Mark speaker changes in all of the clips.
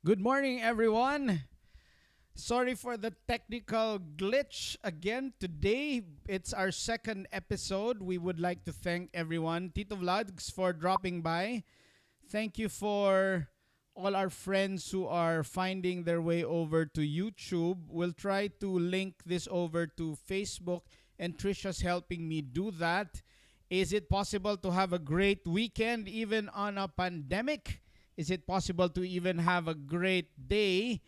Speaker 1: Good morning, everyone. Sorry for the technical glitch again. Today, it's our second episode. We would like to thank everyone, Tito Vlogs, for dropping by. Thank you for all our friends who are finding their way over to YouTube. We'll try to link this over to Facebook, and Trisha's helping me do that. Is it possible to have a great weekend even on a pandemic? Is it possible to even have a great day?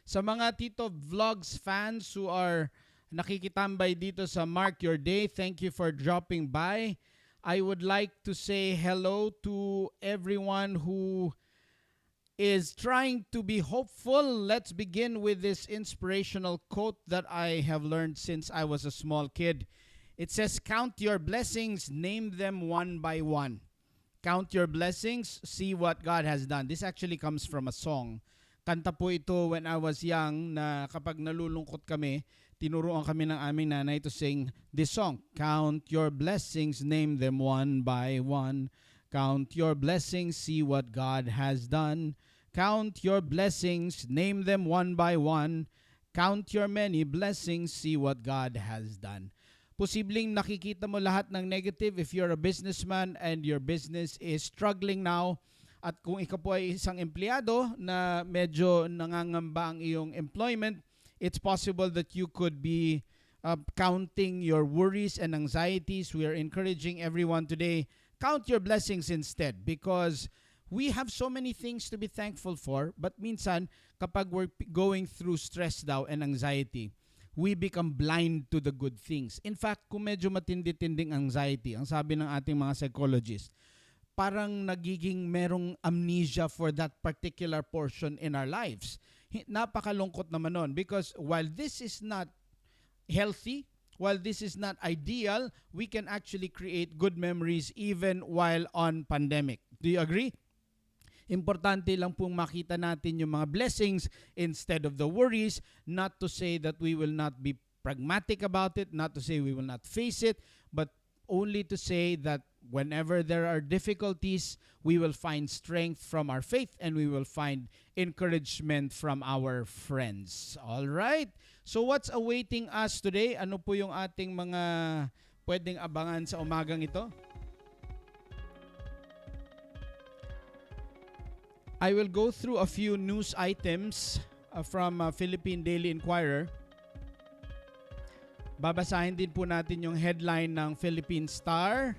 Speaker 1: Sa mga Tito Vlogs fans who are nakikitambay dito sa Mark Your Day, thank you for dropping by. I would like to say hello to everyone who is trying to be hopeful. Let's begin with this inspirational quote that I have learned since I was a small kid. It says, "Count your blessings, name them one by one." Count your blessings, see what God has done. This actually comes from a song. Kanta po ito when I was young na kapag nalulungkot kami, tinuruan kami ng aming nanay to sing this song. Count your blessings, name them one by one. Count your blessings, see what God has done. Count your blessings, name them one by one. Count your many blessings, see what God has done. Posibleng nakikita mo lahat ng negative if you're a businessman and your business is struggling now. At kung ikaw po ay isang empleyado na medyo nangangamba ang iyong employment, it's possible that you could be counting your worries and anxieties. We are encouraging everyone today, count your blessings instead, because we have so many things to be thankful for. But minsan, kapag we're going through stress daw and anxiety, we become blind to the good things. In fact, kung medyo matindi-tinding anxiety, ang sabi ng ating mga psychologists, parang nagiging merong amnesia for that particular portion in our lives. Napakalungkot naman nun, because while this is not healthy, while this is not ideal, we can actually create good memories even while on pandemic. Do you agree? Importante lang pong makita natin yung mga blessings instead of the worries, not to say that we will not be pragmatic about it, not to say we will not face it, but only to say that whenever there are difficulties, we will find strength from our faith and we will find encouragement from our friends. All right? So what's awaiting us today? Ano po yung ating mga pwedeng abangan sa umagang ito? I will go through a few news items from Philippine Daily Inquirer. Babasahin din po natin yung headline ng Philippine Star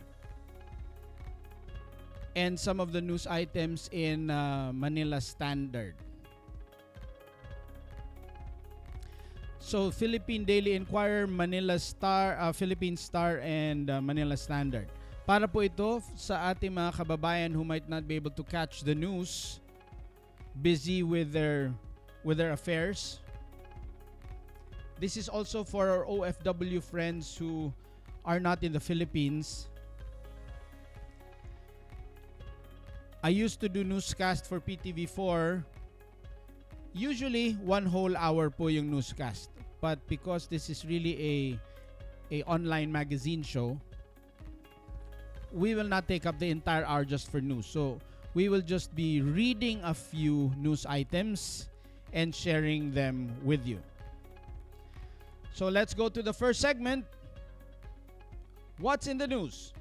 Speaker 1: and some of the news items in Manila Standard. So, Philippine Daily Inquirer, Manila Star, Philippine Star, and Manila Standard. Para po ito sa ating mga kababayan who might not be able to catch the news, busy with their affairs. This is also for our OFW friends who are not in the Philippines. I used to do newscast for PTV4. Usually, 1 whole hour po yung newscast. But because this is really a online magazine show, we will not take up the entire hour just for news. So, we will just be reading a few news items and sharing them with you. So, let's go to the first segment. What's in the news?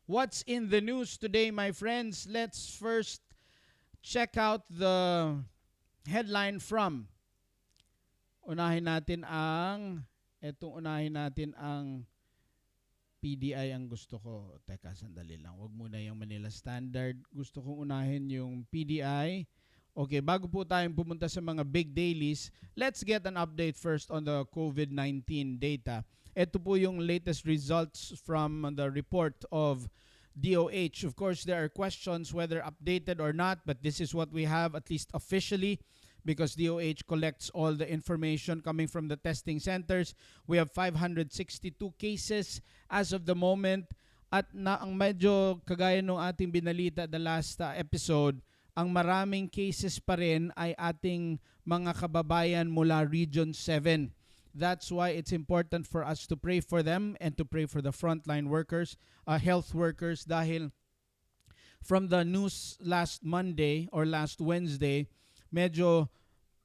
Speaker 1: What's in the news today, my friends? Let's first check out the headline from unahin natin ang PDI ang gusto ko. Teka, sandali lang. Wag muna yung Manila Standard. Gusto kong unahin yung PDI Okay, bago po tayong pumunta sa mga big dailies, let's get an update first on the COVID-19 data. Ito po yung latest results from the report of DOH. Of course, there are questions whether updated or not, but this is what we have, at least officially, because DOH collects all the information coming from the testing centers. We have 562 cases as of the moment. At na ang medyo kagaya ng ating binalita the last episode, ang maraming cases pa rin ay ating mga kababayan mula Region 7. That's why it's important for us to pray for them and to pray for the frontline workers, health workers, dahil from the news last Monday or last Wednesday, medyo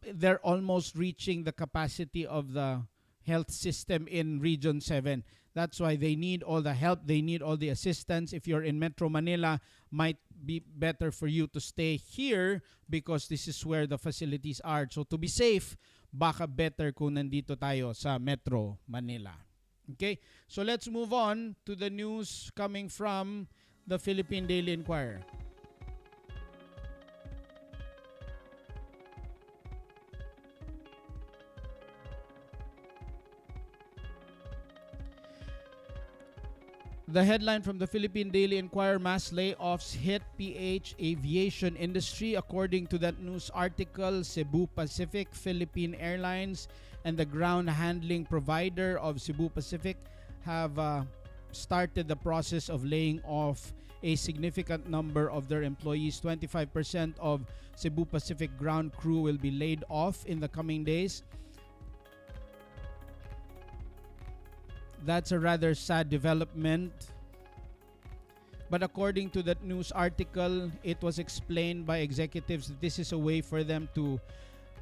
Speaker 1: they're almost reaching the capacity of the health system in Region 7. That's why they need all the help, they need all the assistance. If you're in Metro Manila, might be better for you to stay here because this is where the facilities are. So to be safe, baka better kung nandito tayo sa Metro Manila. Okay? So let's move on to the news coming from the Philippine Daily Inquirer. The headline from the Philippine Daily Inquirer: mass layoffs hit PH aviation industry. According to that news article, Cebu Pacific, Philippine Airlines, and the ground handling provider of Cebu Pacific have started the process of laying off a significant number of their employees. 25% of Cebu Pacific ground crew will be laid off in the coming days. That's a rather sad development. But according to that news article, it was explained by executives that this is a way for them to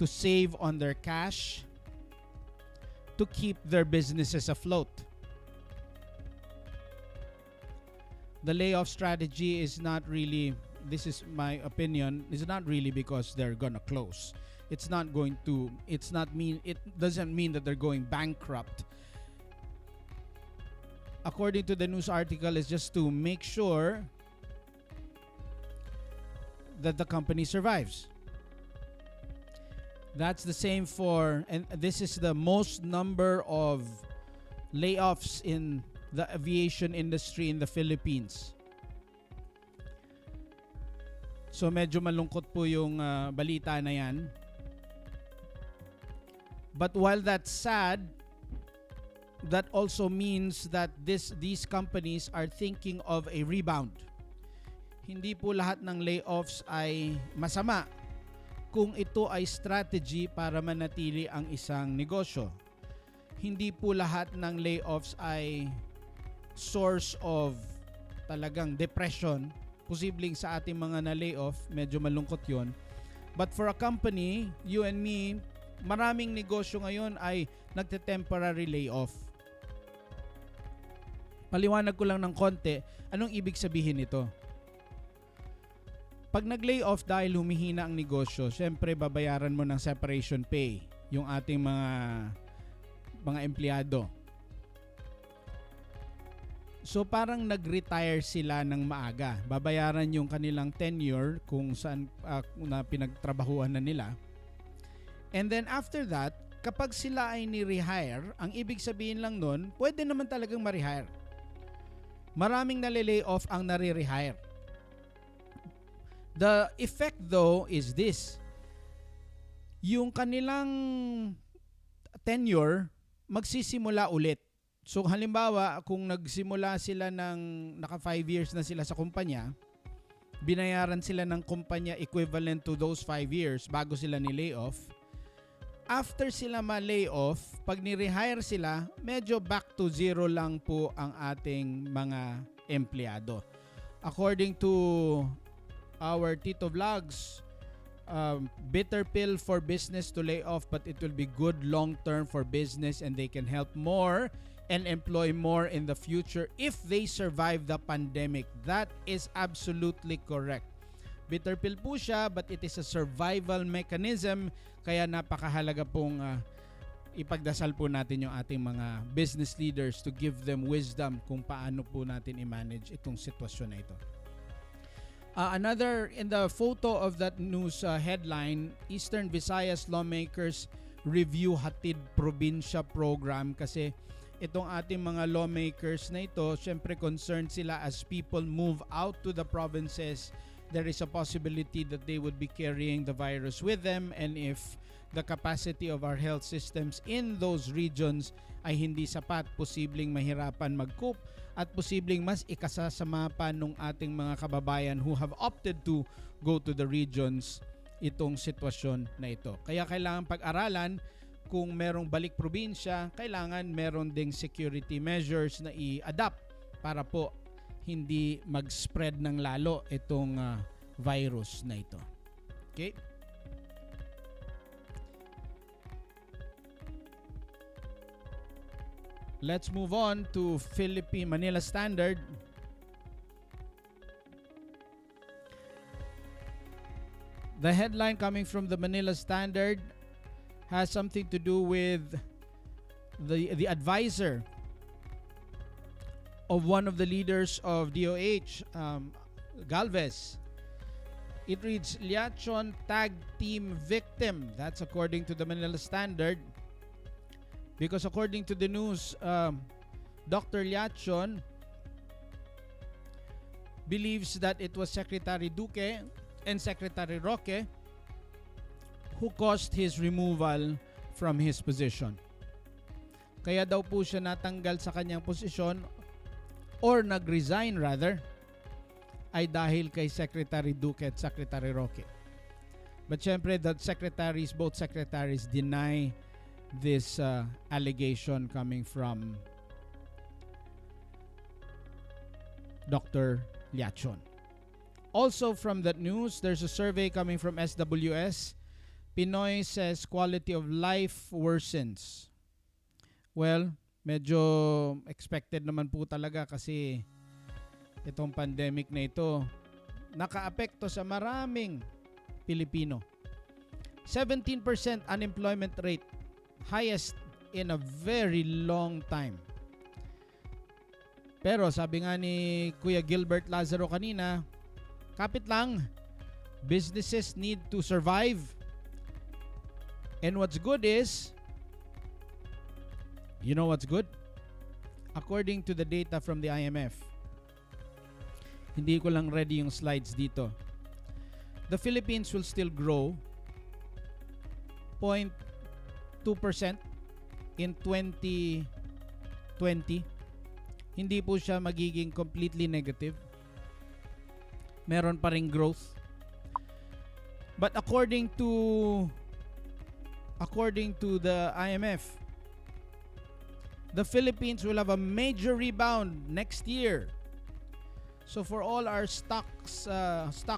Speaker 1: save on their cash, to keep their businesses afloat. The layoff strategy is not really, this is my opinion, is not really because they're gonna close. It doesn't mean that they're going bankrupt. According to the news article, is just to make sure that the company survives. That's the same for, and this is the most number of layoffs in the aviation industry in the Philippines. So medyo malungkot po yung balita na yan. But while that's sad, that also means that these companies are thinking of a rebound. Hindi po lahat ng layoffs ay masama kung ito ay strategy para manatili ang isang negosyo. Hindi po lahat ng layoffs ay source of talagang depression. Posibleng sa ating mga na-layoff, medyo malungkot yon. But for a company, you and me, maraming negosyo ngayon ay nagte-temporary layoff. Paliwanag ko lang ng konti, anong ibig sabihin nito? Pag nag-layoff dahil humihina ang negosyo, syempre babayaran mo ng separation pay yung ating mga empleyado. So parang nag-retire sila ng maaga. Babayaran yung kanilang tenure kung saan na pinagtrabahuan na nila. And then after that, kapag sila ay ni-rehire, ang ibig sabihin lang nun, pwede naman talagang ma-rehire. Maraming nalilay-off ang nare-rehire. The effect though is this. Yung kanilang tenure magsisimula ulit. So halimbawa, kung nagsimula sila naka 5 years na sila sa kumpanya, binayaran sila ng kumpanya equivalent to those 5 years bago sila ni-layoff. After sila ma-layoff, pag ni-rehire sila, medyo back to zero lang po ang ating mga empleyado. According to our Tito Vlogs, bitter pill for business to lay off, but it will be good long-term for business and they can help more and employ more in the future if they survive the pandemic. That is absolutely correct. Bitter pill po siya, but it is a survival mechanism. Kaya napakahalaga pong ipagdasal po natin yung ating mga business leaders to give them wisdom kung paano po natin i-manage itong sitwasyon na ito. Another, in the photo of that news headline, Eastern Visayas lawmakers review hatid probinsya program, kasi itong ating mga lawmakers na ito, syempre concerned sila as people move out to the provinces. There is a possibility that they would be carrying the virus with them, and if the capacity of our health systems in those regions ay hindi sapat, posibleng mahirapan mag-cope at posibleng mas ikasasama pa nung ating mga kababayan who have opted to go to the regions itong sitwasyon na ito. Kaya kailangan pag-aralan kung merong balik probinsya, kailangan meron ding security measures na i-adapt para po hindi mag-spread ng lalo itong virus na ito. Okay? Let's move on to Philippine Manila Standard. The headline coming from the Manila Standard has something to do with the advisor of one of the leaders of DOH, Galvez. It reads, Liachon tag team victim. That's according to the Manila Standard. Because according to the news, Dr. Liachon believes that it was Secretary Duque and Secretary Roque who caused his removal from his position. Kaya daw po siya natanggal sa kanyang posisyon, or nag-resign rather, ay dahil kay Secretary Duque at Secretary Roque. But syempre, both secretaries deny this allegation coming from Dr. Liachon. Also from that news, there's a survey coming from SWS. Pinoy says quality of life worsens. Well, medyo expected naman po talaga, kasi itong pandemic na ito nakaapekto sa maraming Pilipino. 17% unemployment rate, highest in a very long time. Pero sabi nga ni Kuya Gilbert Lazaro kanina, kapit lang, businesses need to survive. And what's good is, you know what's good? According to the data from the IMF, hindi ko lang ready yung slides dito, the Philippines will still grow 0.2% in 2020. Hindi po siya magiging completely negative. Meron pa ring growth. But according to the IMF, the Philippines will have a major rebound next year. So for all our stock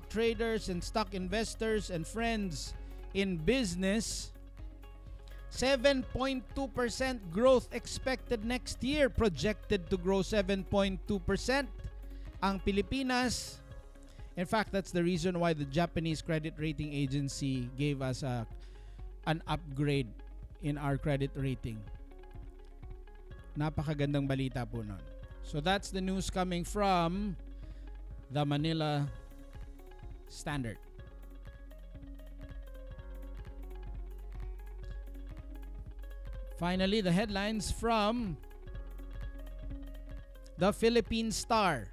Speaker 1: traders and stock investors and friends in business, 7.2% growth expected next year. Projected to grow 7.2% ang Pilipinas. In fact, that's the reason why the Japanese credit rating agency gave us an upgrade in our credit rating. Napakagandang balita po nun. So that's the news coming from the Manila Standard. Finally, the headlines from the Philippine Star.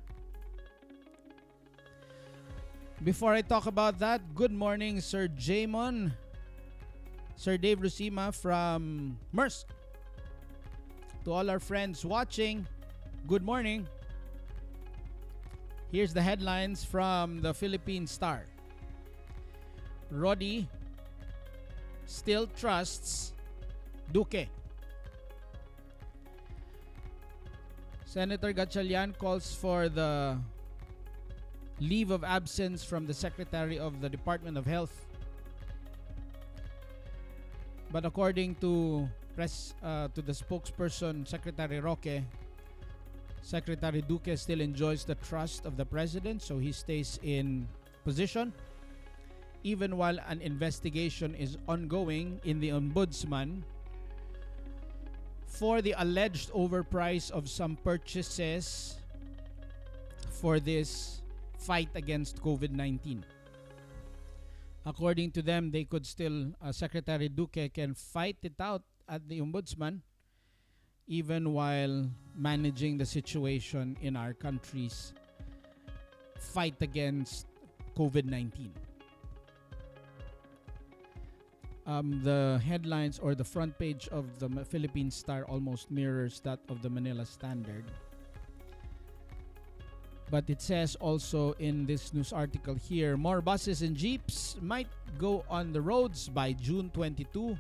Speaker 1: Before I talk about that, good morning, Sir Jaymon, Sir Dave Rusima from Marc. To all our friends watching, good morning. Here's the headlines from the Philippine Star. Rodi still trusts Duque. Senator Gatchalian calls for the leave of absence from the Secretary of the Department of Health. But according to the spokesperson, Secretary Roque, Secretary Duque still enjoys the trust of the President, so he stays in position even while an investigation is ongoing in the Ombudsman for the alleged overprice of some purchases for this fight against COVID-19. According to them, they could still, Secretary Duque can fight it out at the Ombudsman even while managing the situation in our country's fight against COVID-19. The headlines or the front page of the Philippine Star almost mirrors that of the Manila Standard. But it says also in this news article here, more buses and jeeps might go on the roads by June 22,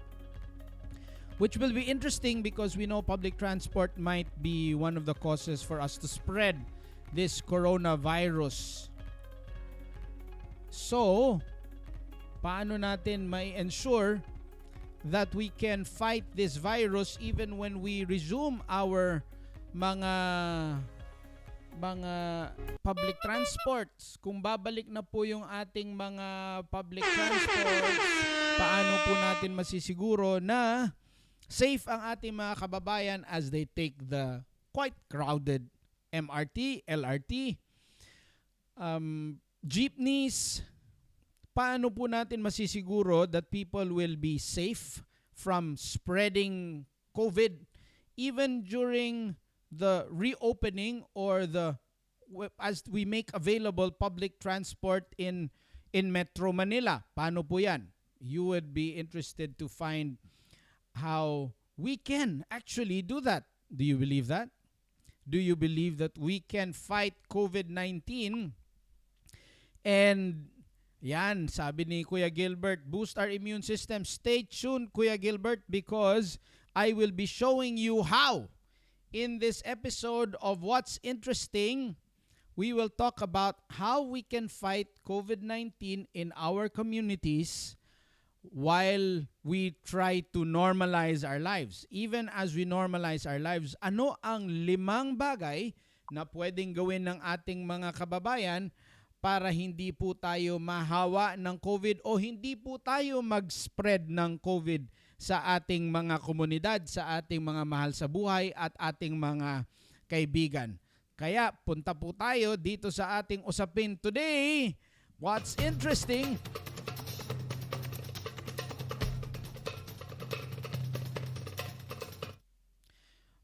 Speaker 1: which will be interesting because we know public transport might be one of the causes for us to spread this coronavirus. So, paano natin may ensure that we can fight this virus even when we resume our mga public transports? Kung babalik na po yung ating mga public transports, paano po natin masisiguro na safe ang ating mga kababayan as they take the quite crowded MRT, LRT, jeepneys? Paano po natin masisiguro that people will be safe from spreading COVID even during the reopening or as we make available public transport in Metro Manila? Paano po yan? You would be interested to find how we can actually do that. Do you believe that? Do you believe that we can fight COVID-19? And yan, sabi ni Kuya Gilbert, boost our immune system. Stay tuned, Kuya Gilbert, because I will be showing you how. In this episode of What's Interesting, we will talk about how we can fight COVID-19 in our communities while we try to normalize our lives. Even as we normalize our lives, ano ang 5 bagay na pwedeng gawin ng ating mga kababayan para hindi po tayo mahawa ng COVID o hindi po tayo mag-spread ng COVID sa ating mga komunidad, sa ating mga mahal sa buhay at ating mga kaibigan. Kaya punta po tayo dito sa ating usapin today. What's Interesting?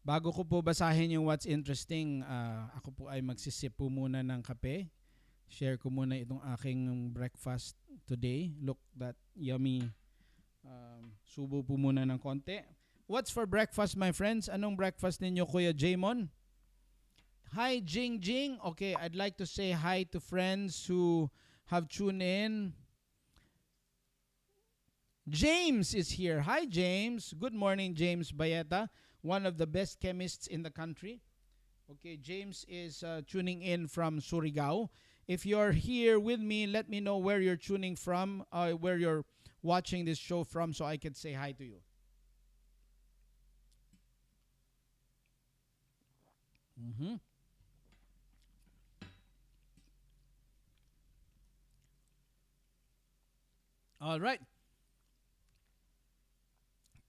Speaker 1: Bago ko po basahin yung What's Interesting, ako po ay magsisip po muna ng kape. Share ko muna itong aking breakfast today. Look, that yummy. Subo po muna ng konti. What's for breakfast, my friends? Anong breakfast ninyo, Kuya Jamon? Hi, Jing Jing. Okay, I'd like to say hi to friends who have tuned in. James is here. Hi, James. Good morning, James Bayeta, one of the best chemists in the country. Okay, James is tuning in from Surigao. If you're here with me, let me know where you're tuning from, where you're watching this show from, so I can say hi to you. All right.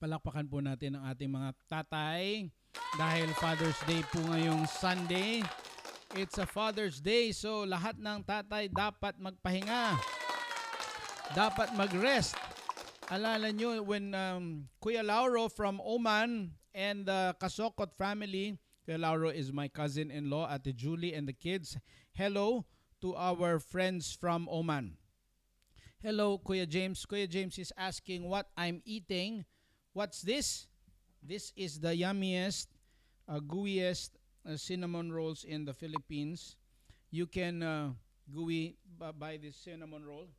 Speaker 1: Palakpakan po natin ang ating mga tatay dahil Father's Day po ngayong Sunday. It's a Father's Day, so lahat ng tatay dapat magpahinga. Dapat mag-rest. Alala nyo, when Kuya Lauro from Oman and the Kasokot family, Kuya Lauro is my cousin-in-law, Ate Julie and the kids. Hello to our friends from Oman. Hello, Kuya James. Kuya James is asking what I'm eating. What's this? This is the yummiest, gooeyest cinnamon rolls in the Philippines. You can buy this cinnamon roll.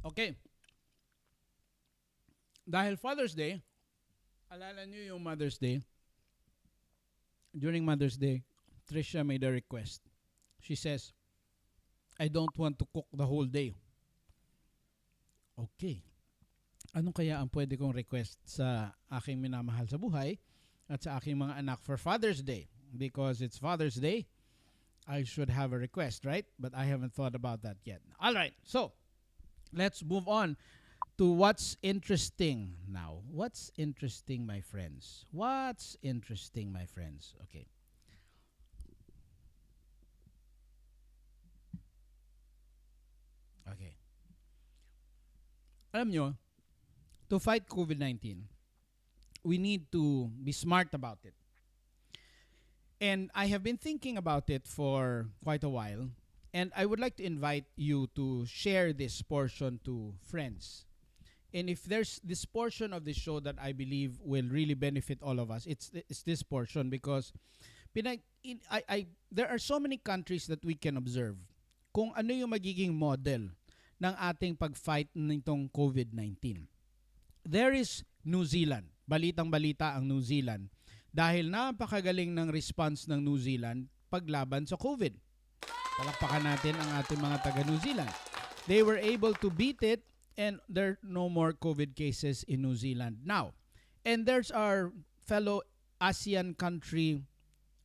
Speaker 1: Okay. Dahil Father's Day, alala nyo yung Mother's Day. During Mother's Day, Trisha made a request. She says, I don't want to cook the whole day. Okay. Ano kaya ang pwede kong request sa aking minamahal sa buhay at sa aking mga anak for Father's Day? Because it's Father's Day, I should have a request, right? But I haven't thought about that yet. All right. So, let's move on to what's interesting now. What's interesting, my friends? What's interesting, my friends? Okay. Okay. Alam nyo, to fight COVID-19, we need to be smart about it. And I have been thinking about it for quite a while. And I would like to invite you to share this portion to friends. And if there's this portion of the show that I believe will really benefit all of us, it's this portion because there are so many countries that we can observe kung ano yung magiging model ng ating pag-fight nitong COVID-19. There is New Zealand. Balitang-balita ang New Zealand dahil napakagaling ng response ng New Zealand paglaban sa COVID. Palakpakan natin ang ating mga taga New Zealand. They were able to beat it and there are no more COVID cases in New Zealand now. And there's our fellow ASEAN country,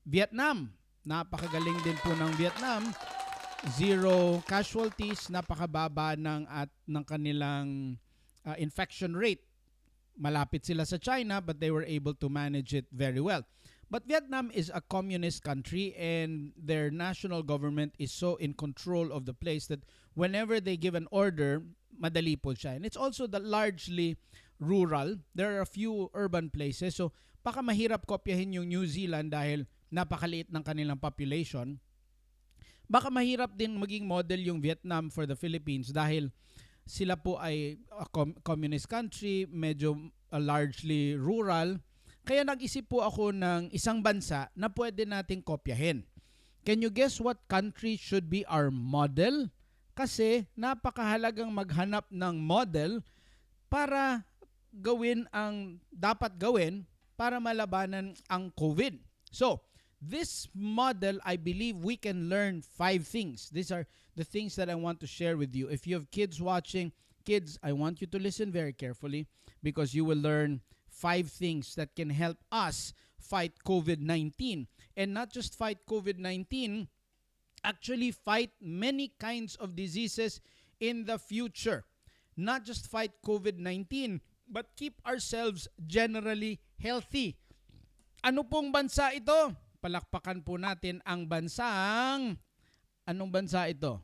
Speaker 1: Vietnam. Napakagaling din po ng Vietnam. Zero casualties, napakababa ng kanilang infection rate. Malapit sila sa China but they were able to manage it very well. But Vietnam is a communist country and their national government is so in control of the place that whenever they give an order, madali po siya. And it's also largely rural. There are a few urban places. So, baka mahirap kopyahin yung New Zealand dahil napakaliit ng kanilang population. Baka mahirap din maging model yung Vietnam for the Philippines dahil sila po ay a communist country, medyo largely rural. Kaya nag-isip po ako ng isang bansa na pwede nating kopyahin. Can you guess what country should be our model? Kasi napakahalagang maghanap ng model para gawin ang dapat gawin para malabanan ang COVID. So, this model, I believe we can learn 5 things. These are the things that I want to share with you. If you have kids watching, kids, I want you to listen very carefully because you will learn 5 things that can help us fight COVID-19. And not just fight COVID-19, actually fight many kinds of diseases in the future. Not just fight COVID-19, but keep ourselves generally healthy. Ano pong bansa ito? Palakpakan po natin ang bansang... Anong bansa ito?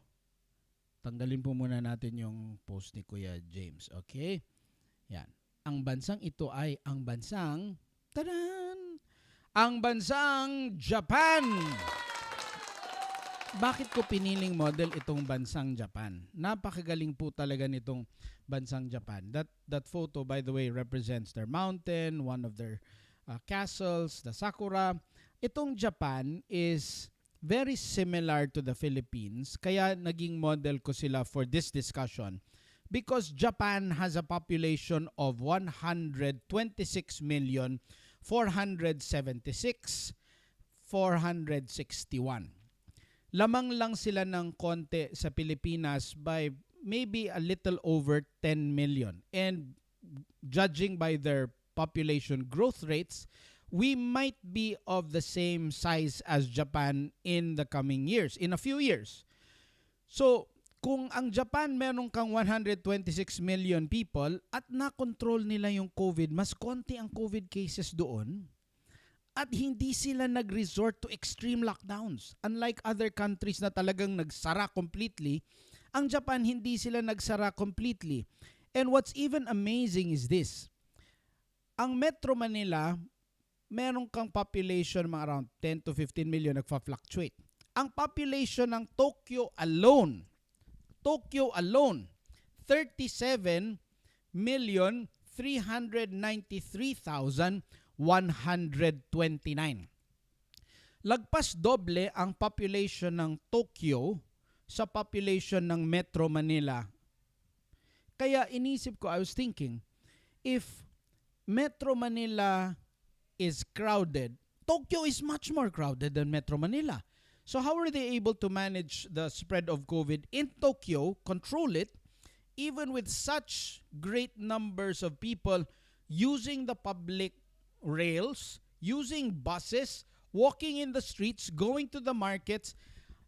Speaker 1: Tanggalin po muna natin yung post ni Kuya James. Okay? Yan. Ang bansang ito ay ang bansang... Tadan! Ang bansang Japan! Bakit ko piniling model itong bansang Japan? Napakagaling po talaga nitong bansang Japan. That photo, by the way, represents their mountain, one of their castles, the Sakura. Itong Japan is very similar to the Philippines, kaya naging model ko sila for this discussion because Japan has a population of 126,476,461. Lamang lang sila ng konti sa Pilipinas by maybe a little over 10 million. And judging by their population growth rates, we might be of the same size as Japan in the coming years, in a few years. So, kung ang Japan meron kang 126 million people at na-control nila yung COVID, mas konti ang COVID cases doon at hindi sila nag-resort to extreme lockdowns. Unlike other countries na talagang nagsara completely, ang Japan hindi sila nagsara completely. And what's even amazing is this. Ang Metro Manila, meron kang population mga around 10 to 15 million nagfa-fluctuate. Ang population ng Tokyo alone, 37,393,129. Lagpas doble ang population ng Tokyo sa population ng Metro Manila. Kaya inisip ko, I was thinking, if Metro Manila is crowded, Tokyo is much more crowded than Metro Manila. So how are they able to manage the spread of COVID in Tokyo, control it, even with such great numbers of people using the public rails, using buses, walking in the streets, going to the markets,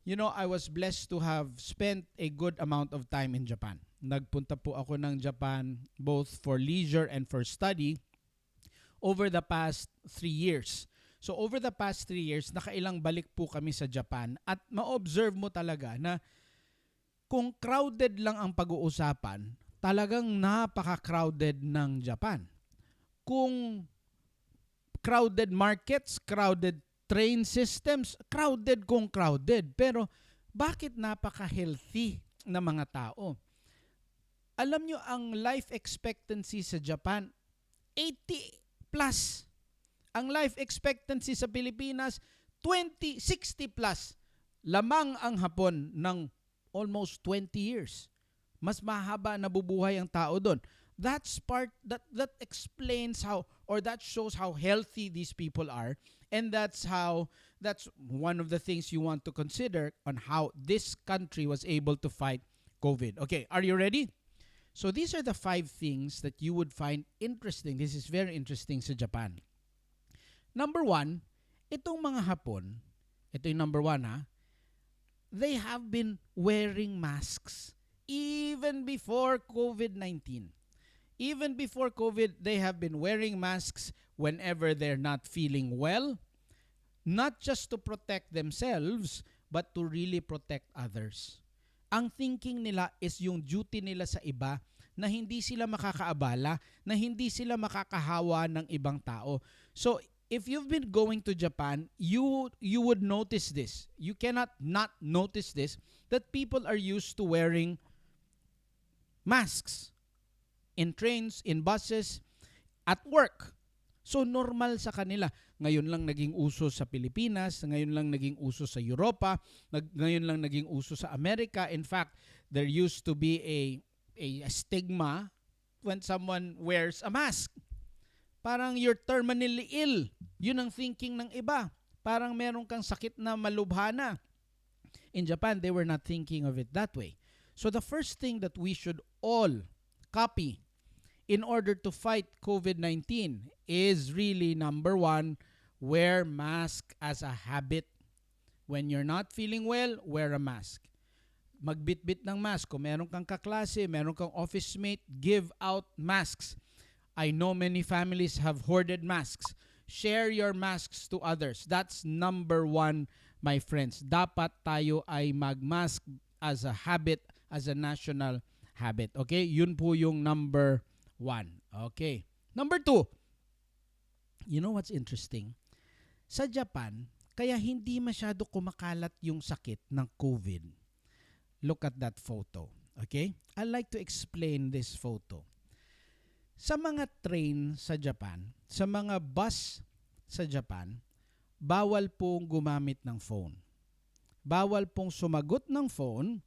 Speaker 1: I was blessed to have spent a good amount of time in Japan. Nagpunta po ako ng Japan both for leisure and for study over the past 3 years. So over the past 3 years, nakailang balik po kami sa Japan at ma-observe mo talaga na kung crowded lang ang pag-uusapan, talagang napaka-crowded ng Japan. Kung crowded markets, crowded train systems, crowded kung crowded. Pero bakit napaka-healthy na mga tao? Alam nyo, ang life expectancy sa Japan, 80 plus. Ang life expectancy sa Pilipinas, 60 plus. Lamang ang Hapon ng almost 20 years. Mas mahaba na bubuhay ang tao doon. That explains how, or that shows how healthy these people are, and that's one of the things you want to consider on how this country was able to fight COVID. Okay, are you ready? So these are the 5 things that you would find interesting. This is very interesting sa Japan. Number 1, itong mga Hapon, ito yung number 1 ha, they have been wearing masks even before COVID-19. Even before COVID, they have been wearing masks whenever they're not feeling well, not just to protect themselves, but to really protect others. Ang thinking nila is yung duty nila sa iba na hindi sila makakaabala, na hindi sila makakahawa ng ibang tao. So, if you've been going to Japan, you would notice this. You cannot not notice this, that people are used to wearing masks in trains, in buses, at work. So normal sa kanila. Ngayon lang naging uso sa Pilipinas, ngayon lang naging uso sa Europa, ngayon lang naging uso sa Amerika. In fact, there used to be a stigma when someone wears a mask. Parang you're terminally ill. Yun ang thinking ng iba. Parang meron kang sakit na malubhana. In Japan, they were not thinking of it that way. So the first thing that we should all copy in order to fight COVID-19 is really number 1, wear mask as a habit. When you're not feeling well, wear a mask. Magbitbit ng mask. Kung meron kang kaklase, meron kang office mate, give out masks. I know many families have hoarded masks. Share your masks to others. That's number 1, my friends. Dapat tayo ay magmask as a habit, as a national habit. Okay? Yun po yung number 1. Okay. Number 2. You know what's interesting? Sa Japan, kaya hindi masyado kumakalat yung sakit ng COVID. Look at that photo. Okay? I'd like to explain this photo. Sa mga train sa Japan, sa mga bus sa Japan, bawal pong gumamit ng phone. Bawal pong sumagot ng phone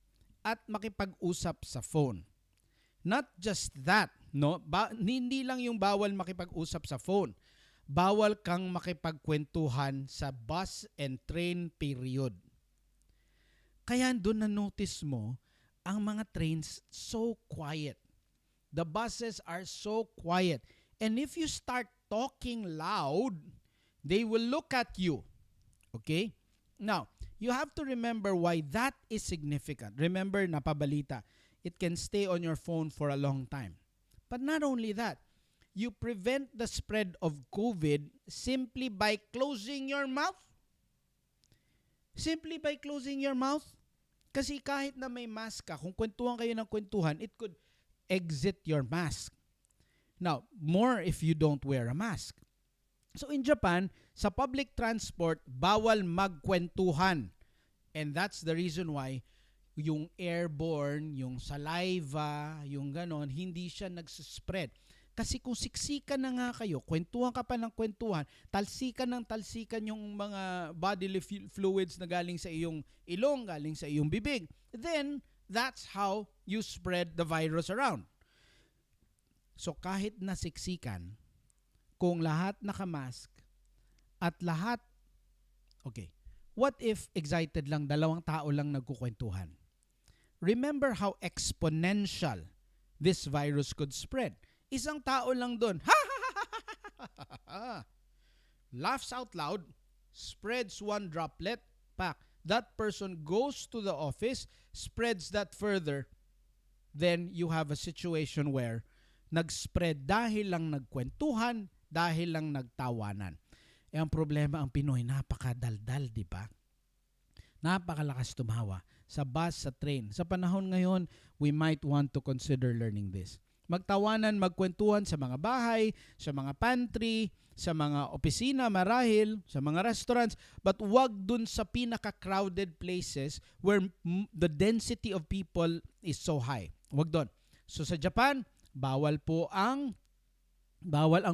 Speaker 1: at makipag-usap sa phone. Not just that, no? Hindi lang yung bawal makipag-usap sa phone. Bawal kang makipagkwentuhan sa bus and train period. Kaya doon na-notice mo, ang mga trains so quiet. The buses are so quiet. And if you start talking loud, they will look at you. Okay? Now, you have to remember why that is significant. Remember, napabalita, it can stay on your phone for a long time. But not only that, you prevent the spread of COVID simply by closing your mouth. Simply by closing your mouth. Kasi kahit na may mask ka, kung kwentuhan kayo ng kwentuhan, it could exit your mask. Now, more if you don't wear a mask. So in Japan, sa public transport, bawal magkwentuhan. And that's the reason why yung airborne, yung saliva, yung ganon, hindi siya nagsispread. Kasi kung siksikan na nga kayo, kwentuhan ka pa ng kwentuhan, talsikan yung mga bodily fluids na galing sa iyong ilong, galing sa iyong bibig, then that's how you spread the virus around. So kahit nasiksikan, kung lahat nakamask at lahat, okay, what if excited lang, 2 tao lang nagkukwentuhan? Remember how exponential this virus could spread. Isang tao lang doon, laughs out loud, spreads one droplet, pak, that person goes to the office, spreads that further, then you have a situation where nag-spread dahil lang nagkwentuhan, dahil lang nagtawanan. Eh ang problema, ang Pinoy, napakadaldal, di ba? Napakalakas tumawa sa bus, sa train. Sa panahon ngayon, we might want to consider learning this. Magtawanan, magkwentuhan sa mga bahay, sa mga pantry, sa mga opisina, marahil, sa mga restaurants, but wag dun sa pinaka-crowded places where the density of people is so high. Wag dun. So sa Japan, bawal ang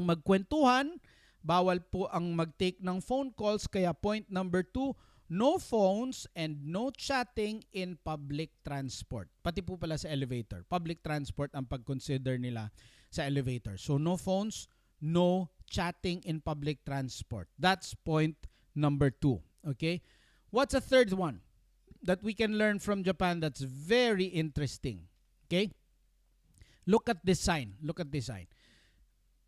Speaker 1: magkwentuhan, bawal po ang mag-take ng phone calls, kaya point number 2, no phones and no chatting in public transport. Pati po pala sa elevator. Public transport ang pag-consider nila sa elevator. So no phones, no chatting in public transport. That's point number 2. Okay? What's a third one that we can learn from Japan that's very interesting? Okay? Look at this sign. Look at this sign.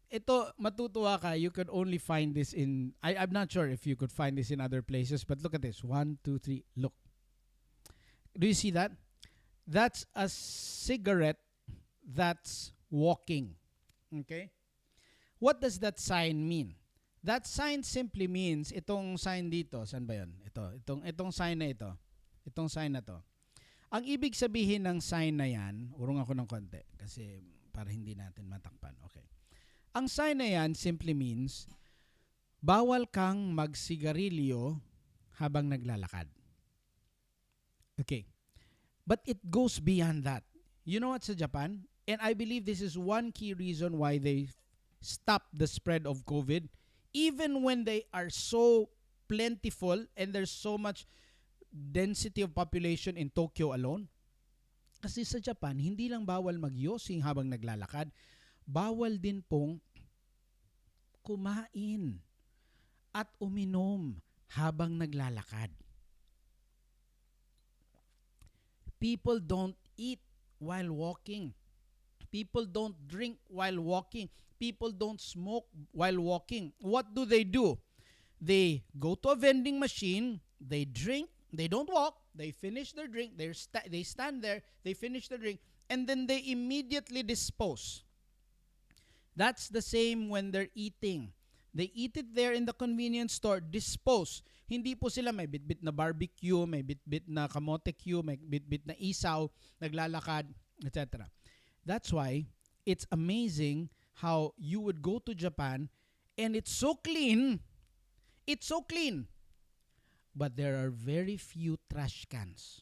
Speaker 1: Ito, matutuwa ka, you could only find this in, I'm not sure if you could find this in other places, but look at this. 1, 2, 3, look. Do you see that? That's a cigarette that's walking. Okay? What does that sign mean? That sign simply means, itong sign dito, saan ba yun? Itong sign na ito. Itong sign na to. Ang ibig sabihin ng sign na yan, urong ako ng konti, kasi para hindi natin matakpan. Okay. Ang sign na yan simply means, bawal kang magsigarilyo habang naglalakad. Okay. But it goes beyond that. You know what sa Japan? And I believe this is one key reason why they stopped the spread of COVID. Even when they are so plentiful and there's so much density of population in Tokyo alone. Kasi sa Japan, hindi lang bawal magyosing habang naglalakad, bawal din pong kumain at uminom habang naglalakad. People don't eat while walking. People don't drink while walking. People don't smoke while walking. What do? They go to a vending machine, they drink, they don't walk, they finish their drink, they stand there, they finish their drink, and then they immediately dispose. That's the same when they're eating. They eat it there in the convenience store, dispose. Hindi po sila may bit-bit na barbecue, may bit-bit na kamote Q, may bit-bit na isaw, naglalakad, etc. That's why it's amazing how you would go to Japan and it's so clean. It's so clean. But there are very few trash cans.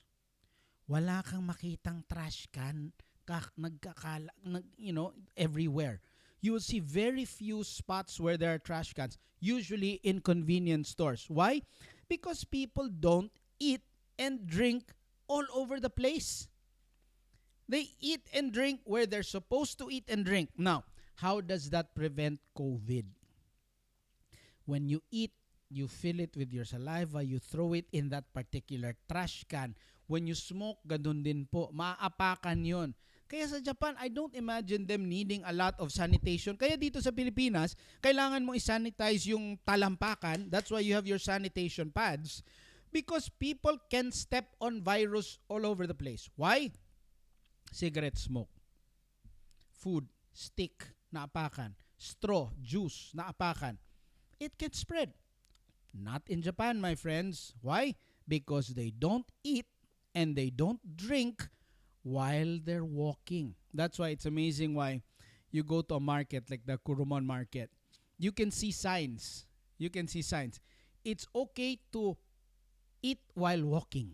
Speaker 1: Wala kang makitang trash can everywhere. You will see very few spots where there are trash cans, usually in convenience stores. Why? Because people don't eat and drink all over the place. They eat and drink where they're supposed to eat and drink. Now, how does that prevent COVID? When you eat, you fill it with your saliva, you throw it in that particular trash can. When you smoke, ganun din po. Maaapakan yun. Kaya sa Japan, I don't imagine them needing a lot of sanitation. Kaya dito sa Pilipinas, kailangan mo i-sanitize yung talampakan. That's why you have your sanitation pads. Because people can step on virus all over the place. Why? Cigarette smoke. Food, stick, naapakan. Straw, juice, naapakan. It can spread. Not in Japan, my friends. Why? Because they don't eat and they don't drink while they're walking. That's why it's amazing why you go to a market like the Kurumon market. You can see signs. It's okay to eat while walking.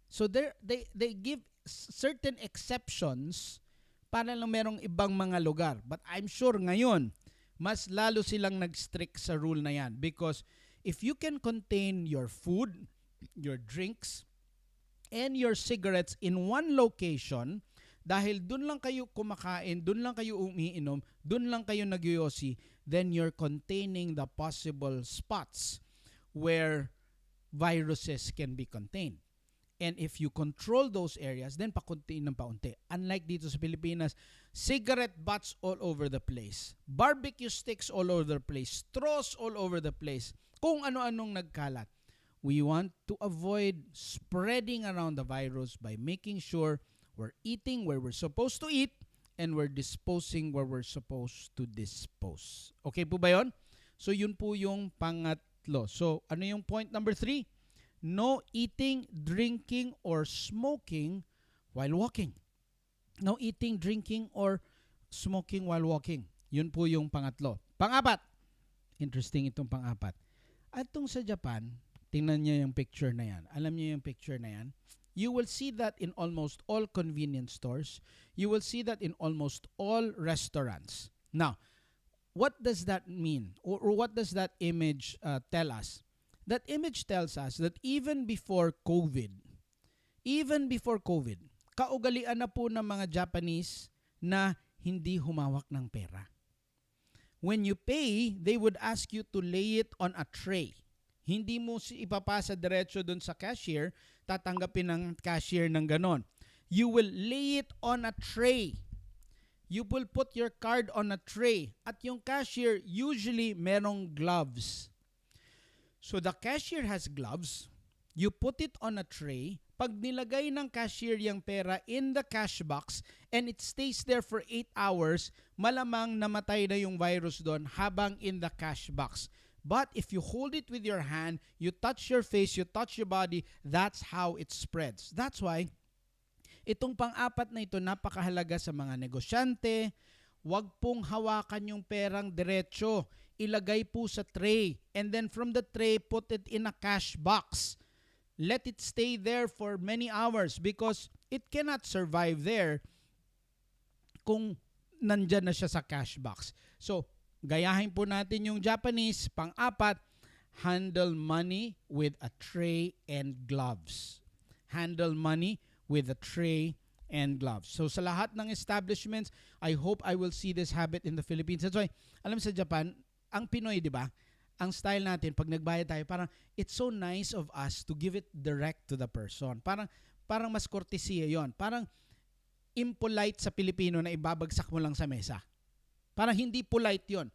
Speaker 1: So they give certain exceptions para lang merong ibang mga lugar. But I'm sure ngayon, mas lalo silang nag-strict sa rule na yan. Because if you can contain your food, your drinks, and your cigarettes in one location, dahil dun lang kayo kumakain, dun lang kayo umiinom, dun lang kayo nagyoyosi, then you're containing the possible spots where viruses can be contained. And if you control those areas, then pakuntiin ng paunti. Unlike dito sa Pilipinas, cigarette butts all over the place, barbecue sticks all over the place, straws all over the place, kung ano-anong nagkalat. We want to avoid spreading around the virus by making sure we're eating where we're supposed to eat and we're disposing where we're supposed to dispose. Okay po ba yun? So yun po yung pangatlo. So ano yung point number 3? No eating, drinking, or smoking while walking. No eating, drinking, or smoking while walking. Yun po yung pangatlo. Pang-apat. Interesting itong pang-apat. At itong sa Japan, tingnan niyo yung picture na yan. Alam niyo yung picture na yan? You will see that in almost all convenience stores. You will see that in almost all restaurants. Now, what does that mean? Or what does that image tell us? That image tells us that even before COVID, kaugalian na po ng mga Japanese na hindi humawak ng pera. When you pay, they would ask you to lay it on a tray. Hindi mo ipapasa diretso dun sa cashier, tatanggapin ng cashier ng ganon. You will lay it on a tray. You will put your card on a tray. At yung cashier, usually merong gloves. So the cashier has gloves. You put it on a tray. Pag nilagay ng cashier yung pera in the cash box and it stays there for 8 hours, malamang namatay na yung virus doon habang in the cash box. But if you hold it with your hand, you touch your face, you touch your body, that's how it spreads. That's why itong pang-apat na ito napakahalaga sa mga negosyante. Huwag pong hawakan yung perang diretso. Ilagay po sa tray. And then from the tray, put it in a cash box. Let it stay there for many hours because it cannot survive there kung nandyan na siya sa cash box. So, gayahin po natin yung Japanese. Pang-apat, handle money with a tray and gloves. Handle money with a tray and gloves. So sa lahat ng establishments, I hope I will see this habit in the Philippines. That's why, alam sa Japan, ang Pinoy, di ba? Ang style natin, pag nagbayad tayo, parang it's so nice of us to give it direct to the person. Parang mas kortesiya yon. Parang impolite sa Pilipino na ibabagsak mo lang sa mesa. Parang hindi polite yon.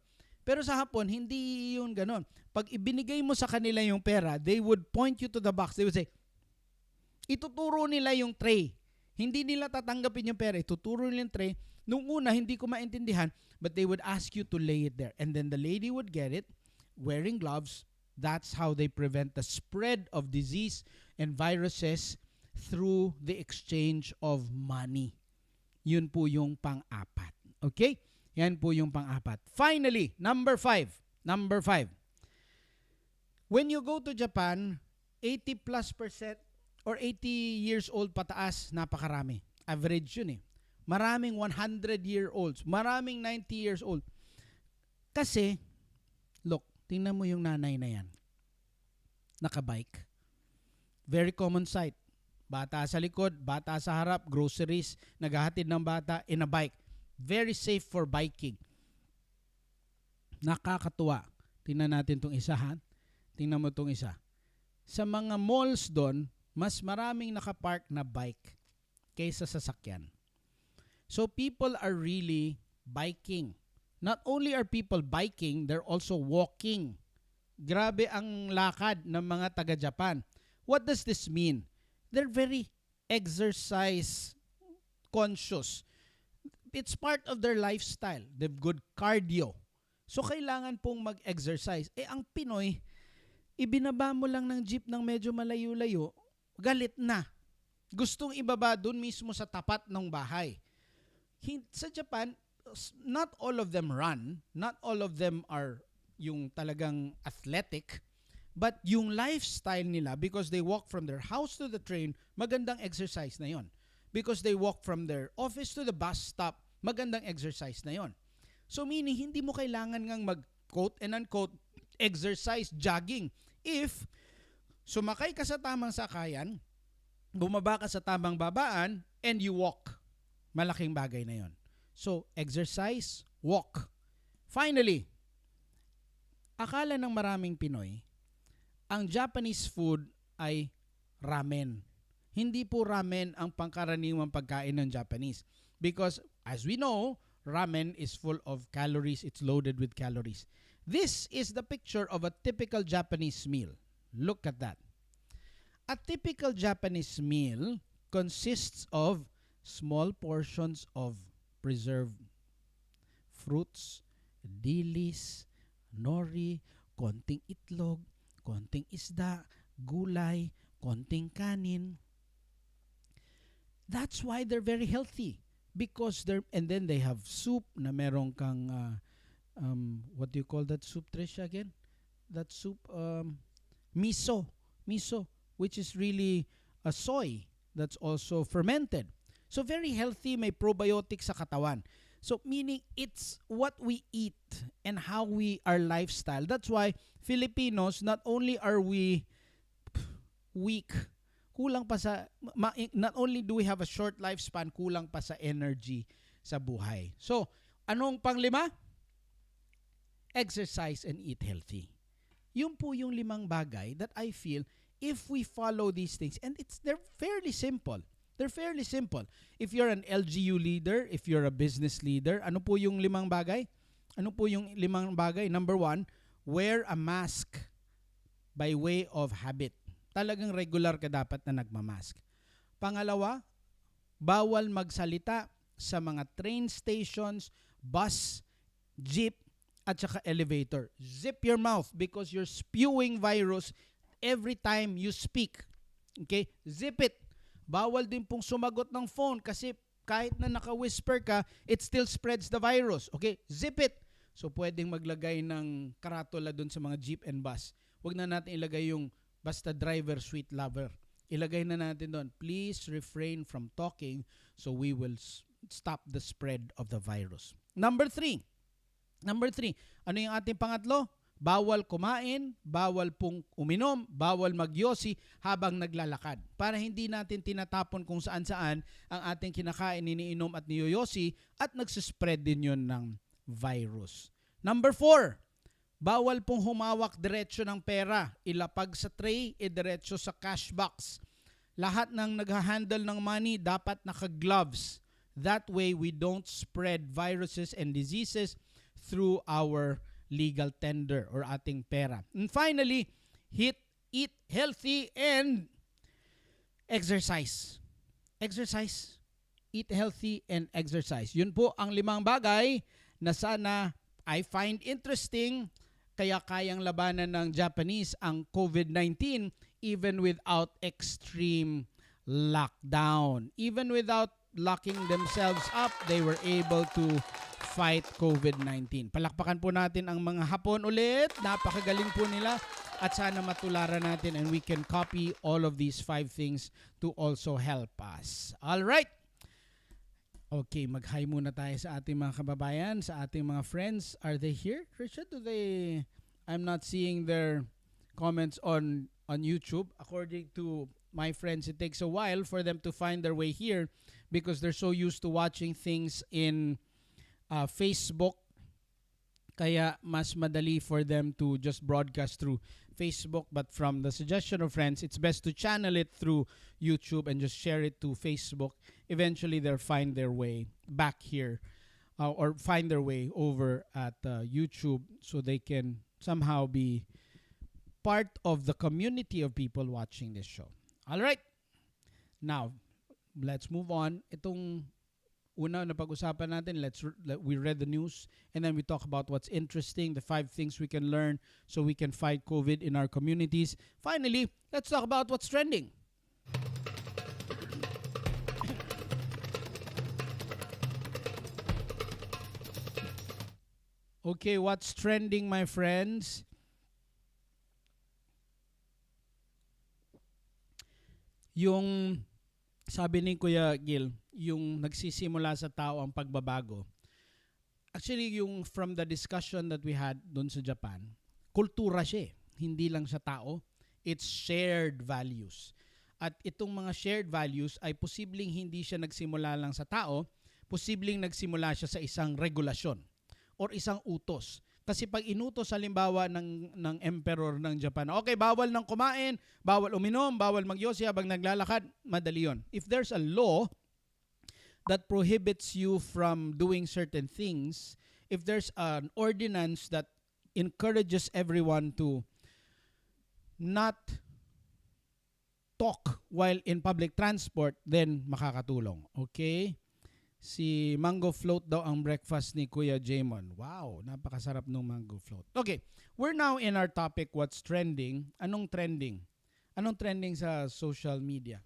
Speaker 1: Pero sa Hapon, hindi yun ganon. Pag ibinigay mo sa kanila yung pera, they would point you to the box. They would say, ituturo nila yung tray. Hindi nila tatanggapin yung pera. Ituturo nila yung tray. Nung una, hindi ko maintindihan, but they would ask you to lay it there. And then the lady would get it, wearing gloves. That's how they prevent the spread of disease and viruses through the exchange of money. Yun po yung pang-apat. Okay? Yan po yung pang-apat. Finally, number 5. When you go to Japan, 80+% or 80 years old pataas, napakarami. Average yun eh. Maraming 100-year-olds. Maraming 90 years old. Kasi, look, tingnan mo yung nanay na yan. Nakabike. Very common sight. Bata sa likod, bata sa harap, groceries, naghahatid ng bata in a bike. Very safe for biking. Nakakatuwa. Tingnan natin itong isa, ha? Tingnan mo itong isa. Sa mga malls doon, mas maraming nakapark na bike kaysa sasakyan. So people are really biking. Not only are people biking, they're also walking. Grabe ang lakad ng mga taga-Japan. What does this mean? They're very exercise conscious. It's part of their lifestyle. They've good cardio. So, kailangan pong mag-exercise. Ang Pinoy, ibinaba mo lang ng jeep ng medyo malayo-layo, galit na. Gustong ibaba dun mismo sa tapat ng bahay. Sa Japan, not all of them run. Not all of them are yung talagang athletic. But yung lifestyle nila, because they walk from their house to the train, magandang exercise na yon. Because they walk from their office to the bus stop, magandang exercise na yon. So meaning, hindi mo kailangan ngang mag-quote and unquote exercise, jogging. If sumakay ka sa tamang sakayan, bumaba ka sa tamang babaan, and you walk, malaking bagay na yon. So, exercise, walk. Finally, akala ng maraming Pinoy, ang Japanese food ay ramen. Hindi po ramen ang pangkaraniwang pagkain ng Japanese. Because, as we know, ramen is full of calories. It's loaded with calories. This is the picture of a typical Japanese meal. Look at that. A typical Japanese meal consists of small portions of preserved fruits, dilis, nori, konting itlog, konting isda, gulay, konting kanin. That's why they're very healthy because and then they have soup na merong kang what do you call that soup, Trish, again? That soup, miso, which is really a soy that's also fermented. So very healthy, may probiotics sa katawan. So meaning it's what we eat and how our lifestyle. That's why Filipinos, not only are we weak, kulang pa sa not only do we have a short lifespan, kulang pa sa energy sa buhay. So, anong panglima? Exercise and eat healthy. Yun po yung 5 bagay that I feel if we follow these things, and they're fairly simple. They're fairly simple. If you're an LGU leader, if you're a business leader, ano po yung 5 bagay? Ano po yung 5 bagay? Number 1, wear a mask by way of habit. Talagang regular ka dapat na nagmamask. Pangalawa, bawal magsalita sa mga train stations, bus, jeep, at saka elevator. Zip your mouth because you're spewing virus every time you speak. Okay? Zip it. Bawal din pong sumagot ng phone kasi kahit na naka-whisper ka, it still spreads the virus. Okay? Zip it. So, pwedeng maglagay ng karatula dun sa mga jeep and bus. Huwag na natin ilagay yung basta driver, sweet lover. Ilagay na natin doon, please refrain from talking so we will stop the spread of the virus. Number 3, ano yung ating pangatlo? Bawal kumain, bawal pong uminom, bawal magyosi habang naglalakad. Para hindi natin tinatapon kung saan-saan ang ating kinakain, iniinom at niyoyosi at nagsispread din yun ng virus. Number 4, bawal pong humawak diretso ng pera. Ilapag sa tray, idiretso sa cash box. Lahat ng nag-handle ng money dapat naka-gloves. That way, we don't spread viruses and diseases through our legal tender or ating pera. And finally, eat healthy and exercise. Exercise. Eat healthy and exercise. Yun po ang 5 bagay na sana I find interesting kaya kayang labanan ng Japanese ang COVID-19 even without extreme lockdown. Even without locking themselves up, they were able to fight COVID-19. Palakpakan po natin ang mga Hapon ulit. Napakagaling po nila at sana matularan natin and we can copy all of these 5 things to also help us. All right. Okay, mag-hi muna tayo sa ating mga kababayan, sa ating mga friends. Are they here, Richard? I'm not seeing their comments on YouTube. According to my friends, it takes a while for them to find their way here because they're so used to watching things in Facebook. Kaya mas madali for them to just broadcast through Facebook. But from the suggestion of friends, it's best to channel it through YouTube and just share it to Facebook. Eventually, they'll find their way back here or find their way over at YouTube so they can somehow be part of the community of people watching this show. All right. Now, let's move on. Itong una na pag-usapan natin, we read the news and then we talk about what's interesting, the 5 things we can learn so we can fight COVID in our communities. Finally, let's talk about what's trending. Okay, what's trending, my friends? Yung sabi ni Kuya Gil, yung nagsisimula sa tao ang pagbabago. Actually, yung from the discussion that we had doon sa Japan, kultura siya. Hindi lang sa tao. It's shared values. At itong mga shared values ay posibleng hindi siya nagsimula lang sa tao, posibleng nagsimula siya sa isang regulasyon or isang utos. Kasi pag inutos halimbawa ng emperor ng Japan, okay, bawal nang kumain, bawal uminom, bawal magyosi habang naglalakad, madali yun. If there's a law that prohibits you from doing certain things, if there's an ordinance that encourages everyone to not talk while in public transport, then makakatulong. Okay? Si mango float daw ang breakfast ni Kuya Jamon. Wow, napakasarap ng mango float. Okay, we're now in our topic, what's trending. Anong trending? Anong trending sa social media?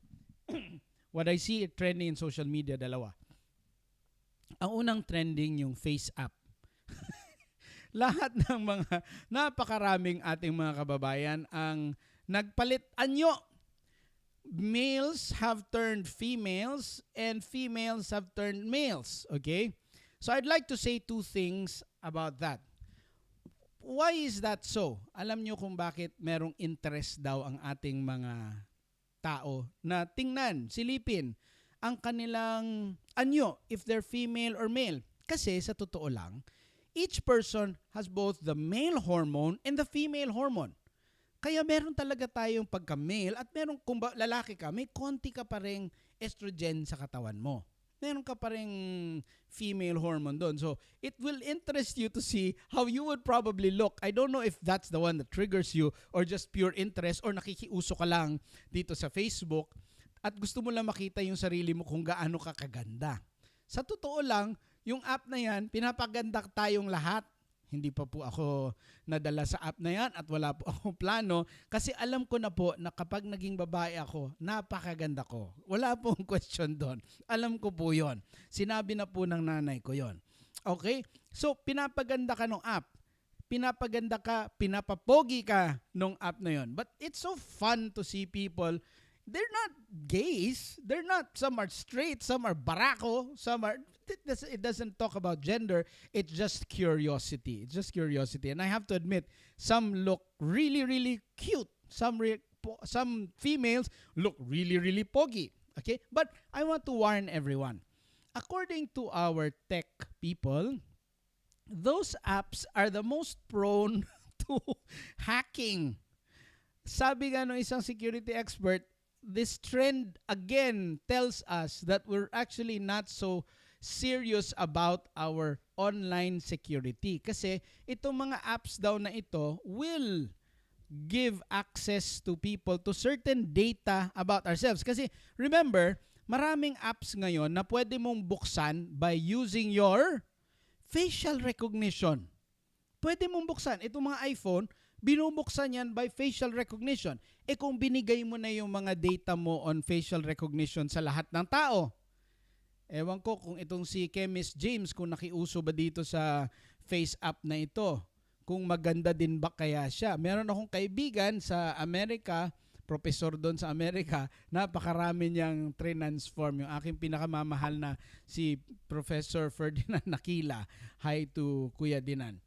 Speaker 1: What I see trending in social media, dalawa. Ang unang trending yung face app. Lahat ng mga napakaraming ating mga kababayan ang nagpalit anyo. Males have turned females and females have turned males. Okay? So I'd like to say two things about that. Why is that so? Alam nyo kung bakit merong interest daw ang ating mga tao na tingnan, silipin ang kanilang anyo, if they're female or male. Kasi sa totoo lang, each person has both the male hormone and the female hormone. Kaya meron talaga tayong pagka-male at meron kung lalaki ka, may konti ka pa ring estrogen sa katawan mo. Meron ka pa ring female hormone doon. So, it will interest you to see how you would probably look. I don't know if that's the one that triggers you or just pure interest or nakikiuso ka lang dito sa Facebook at gusto mo lang makita yung sarili mo kung gaano ka kaganda. Sa totoo lang, yung app na yan, pinapaganda tayong lahat. Hindi pa po ako nadala sa app na yan at wala po akong plano kasi alam ko na po na kapag naging babae ako, napakaganda ko. Wala pong question doon. Alam ko po yon. Sinabi na po ng nanay ko yon. Okay? So, pinapaganda ka ng app. Pinapaganda ka, pinapapogi ka ng app na yon. But it's so fun to see people. They're not gays. They're not, some are straight, some are barako, some are, it doesn't talk about gender. It's just curiosity. It's just curiosity. And I have to admit, some look really, really cute. Some females look really, really pogi. Okay? But I want to warn everyone. According to our tech people, those apps are the most prone to hacking. Sabi nga ng isang security expert, this trend again tells us that we're actually not so serious about our online security. Kasi itong mga apps daw na ito will give access to people to certain data about ourselves. Kasi remember, maraming apps ngayon na pwede mong buksan by using your facial recognition. Pwede mong buksan. Itong mga iPhone, binubuksan yan by facial recognition. Eh kung binigay mo na yung mga data mo on facial recognition sa lahat ng tao, ewan ko kung itong si Chemist James, kung nakiuso ba dito sa face app na ito, kung maganda din ba kaya siya. Meron akong kaibigan sa Amerika, professor doon sa Amerika, napakarami niyang transform. Yung aking pinakamamahal na si Professor Ferdinand Nakila. Hi to Kuya Dinan.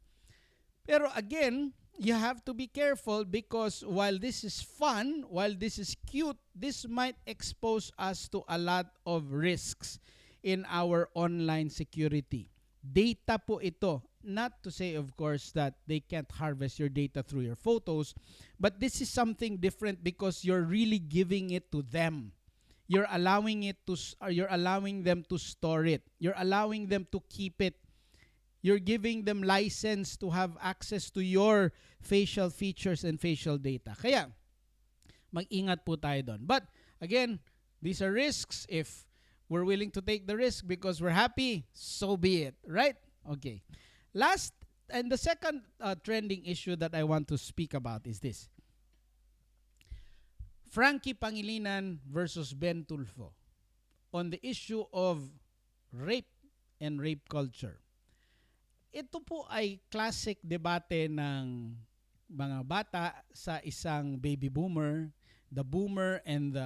Speaker 1: Pero again, you have to be careful because while this is fun, while this is cute, this might expose us to a lot of risks in our online security. Data po ito. Not to say, of course, that they can't harvest your data through your photos, but this is something different because you're really giving it to them. You're allowing them to store it. You're allowing them to keep it. You're giving them license to have access to your facial features and facial data. Kaya, mag-ingat po tayo doon. But, again, these are risks. If we're willing to take the risk because we're happy, so be it. Right? Okay. Last, and the second trending issue that I want to speak about is this. Frankie Pangilinan versus Ben Tulfo on the issue of rape and rape culture. Ito po ay classic debate ng mga bata sa isang baby boomer, the boomer and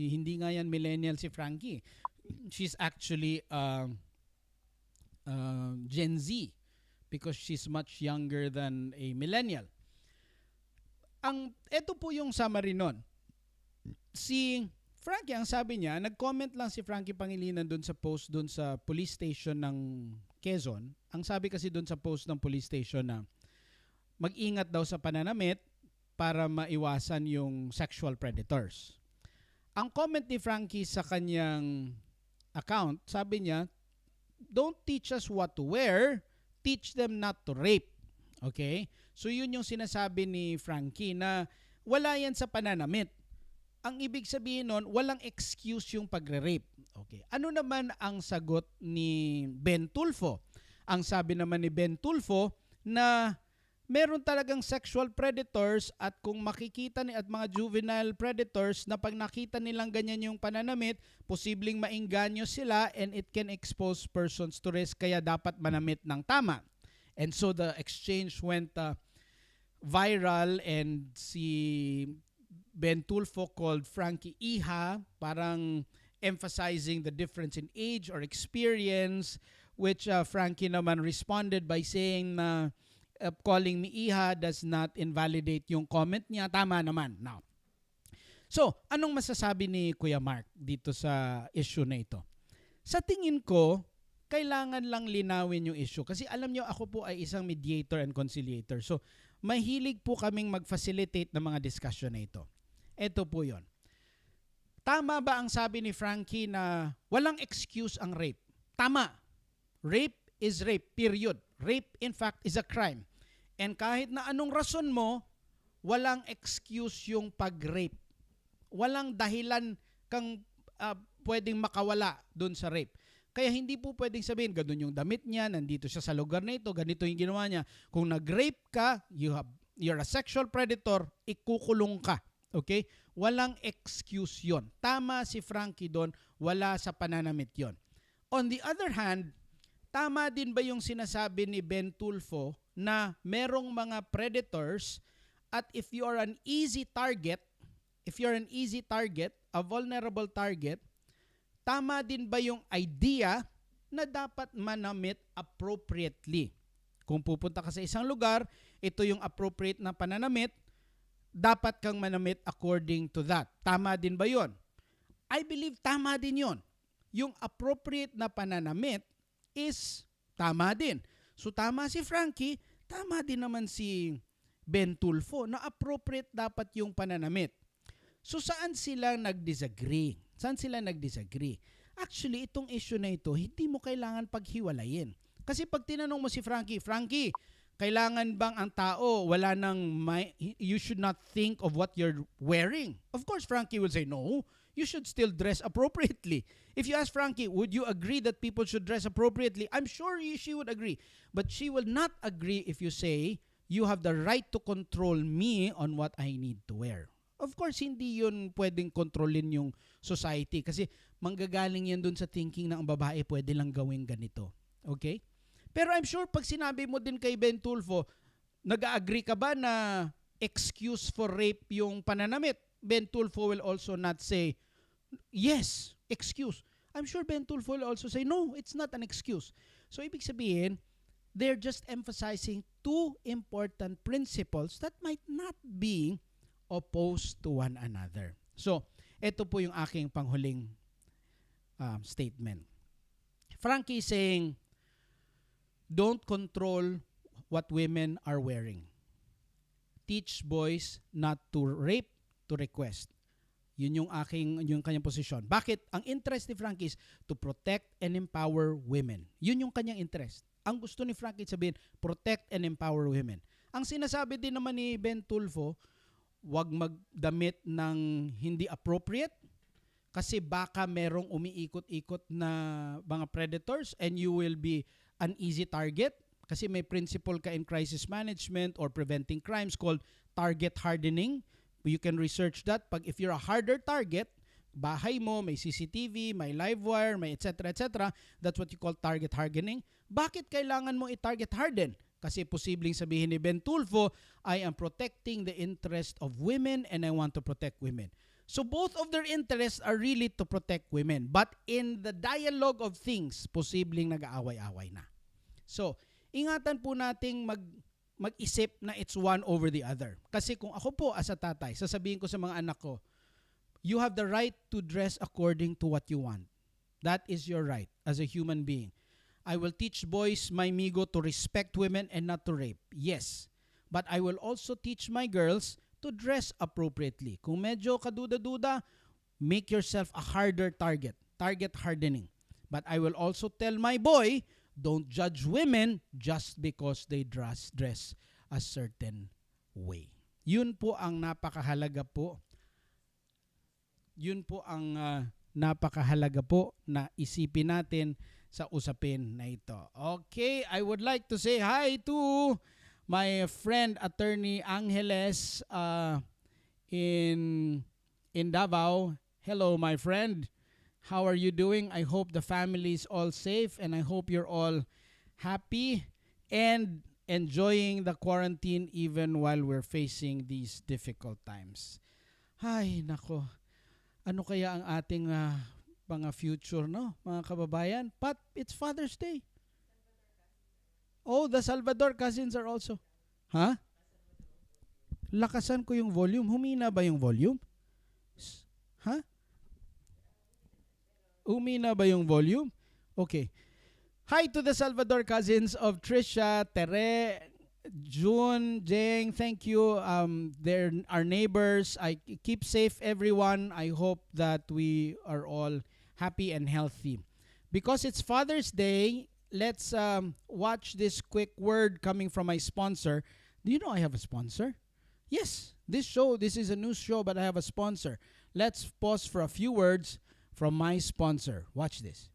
Speaker 1: hindi nga yan millennial si Frankie. She's actually Gen Z because she's much younger than a millennial. Ito po yung summary nun. Si Frankie, ang sabi niya, nag-comment lang si Frankie Pangilinan doon sa post doon sa police station ng Quezon. Ang sabi kasi doon sa post ng police station na mag-ingat daw sa pananamit para maiwasan yung sexual predators. Ang comment ni Frankie sa kanyang account, sabi niya, don't teach us what to wear, teach them not to rape. Okay? So yun yung sinasabi ni Frankie na wala yan sa pananamit. ang ibig sabihin nun, walang excuse yung pagre-rape. Okay. Ano naman ang sagot ni Ben Tulfo? Ang sabi naman ni Ben Tulfo na meron talagang sexual predators at kung makikita ni at mga juvenile predators na pag nakita nilang ganyan yung pananamit, posibleng maengganyo sila and it can expose persons to risk kaya dapat manamit ng tama. And so the exchange went viral and si Ben Tulfo called Frankie Iha, parang emphasizing the difference in age or experience, which Frankie naman responded by saying na calling me Iha does not invalidate yung comment niya. Tama naman. Now, so, anong masasabi ni Kuya Mark dito sa issue na ito? Sa tingin ko, kailangan lang linawin yung issue. Kasi alam nyo, ako po ay isang mediator and conciliator. So, mahilig po kaming mag-facilitate ng mga discussion na ito. Ito po yon. Tama ba ang sabi ni Frankie na walang excuse ang rape? Tama. Rape is rape, period. Rape, in fact, is a crime. And kahit na anong rason mo, walang excuse yung pag-rape. Walang dahilan kang pwedeng makawala dun sa rape. Kaya hindi po pwedeng sabihin, ganun yung damit niya, nandito siya sa lugar na ito, ganito yung ginawa niya. Kung nag-rape ka, you're a sexual predator, ikukulong ka. Okay? Walang excuse yon. Tama si Frankie doon, wala sa pananamit yon. On the other hand, tama din ba yung sinasabi ni Ben Tulfo na merong mga predators at if you are an easy target, a vulnerable target, tama din ba yung idea na dapat manamit appropriately? Kung pupunta ka sa isang lugar, ito yung appropriate na pananamit, dapat kang manamit according to that. Tama din ba yon? I believe tama din yon. Yung appropriate na pananamit is tama din. So tama si Frankie, tama din naman si Ben Tulfo na appropriate dapat yung pananamit. So saan sila nag-disagree? Actually, itong issue na ito, hindi mo kailangan paghiwalayin. Kasi pag tinanong mo si Frankie, kailangan bang ang tao you should not think of what you're wearing? Of course, Frankie will say, no, you should still dress appropriately. If you ask Frankie, would you agree that people should dress appropriately? I'm sure she would agree. But she will not agree if you say, you have the right to control me on what I need to wear. Of course, hindi yun pwedeng kontrolin yung society kasi manggagaling yan dun sa thinking na ang babae pwede lang gawin ganito. Okay? Pero I'm sure pag sinabi mo din kay Ben Tulfo, nag-agree ka ba na excuse for rape yung pananamit? Ben Tulfo will also not say, yes, excuse. I'm sure Ben Tulfo will also say, no, it's not an excuse. So ibig sabihin, they're just emphasizing two important principles that might not be opposed to one another. So, ito po yung aking panghuling statement. Frankie is saying, don't control what women are wearing. Teach boys not to rape, to request. Yun yung kanyang posisyon. Bakit? Ang interest ni Frankie is to protect and empower women. Yun yung kanyang interest. Ang gusto ni Frankie sabihin, protect and empower women. Ang sinasabi din naman ni Ben Tulfo, wag magdamit ng hindi appropriate kasi baka merong umiikot-ikot na mga predators and you will be an easy target kasi may principle ka in crisis management or preventing crimes called target hardening. You can research that. If you're a harder target, bahay mo, may CCTV, may live wire, may etc. That's what you call target hardening. Bakit kailangan mo i-target harden? Kasi posibleng sabihin ni Ben Tulfo, I am protecting the interest of women and I want to protect women. So both of their interests are really to protect women. But in the dialogue of things, posibleng nag-aaway-away na. So, ingatan po nating mag-isip na it's one over the other. Kasi kung ako po as a tatay, sasabihin ko sa mga anak ko, you have the right to dress according to what you want. That is your right as a human being. I will teach boys, my migo, to respect women and not to rape. Yes. But I will also teach my girls to dress appropriately. Kung medyo kaduda-duda, make yourself a harder target. Target hardening. But I will also tell my boy, don't judge women just because they dress a certain way. Yun po ang napakahalaga po Yun po ang napakahalaga po na isipin natin sa usapin na ito. Okay, I would like to say hi to my friend Attorney Angeles in Davao. Hello, my friend. How are you doing? I hope the family is all safe and I hope you're all happy and enjoying the quarantine even while we're facing these difficult times. Ay, nako. Ano kaya ang ating mga future, no? Mga kababayan? But it's Father's Day. Oh, the Salvador cousins are also. Ha? Huh? Lakasan ko yung volume. Humina ba yung volume? Ha? Huh? Humina ba yung volume? Okay. Hi to the Salvador cousins of Trisha, Tere, June, Jeng. Thank you. They're our neighbors. I keep safe, everyone. I hope that we are all happy and healthy. Because it's Father's Day, let's watch this quick word coming from my sponsor. Do you know I have a sponsor? Yes, this is a news show, but I have a sponsor. Let's pause for a few words from my sponsor. Watch this.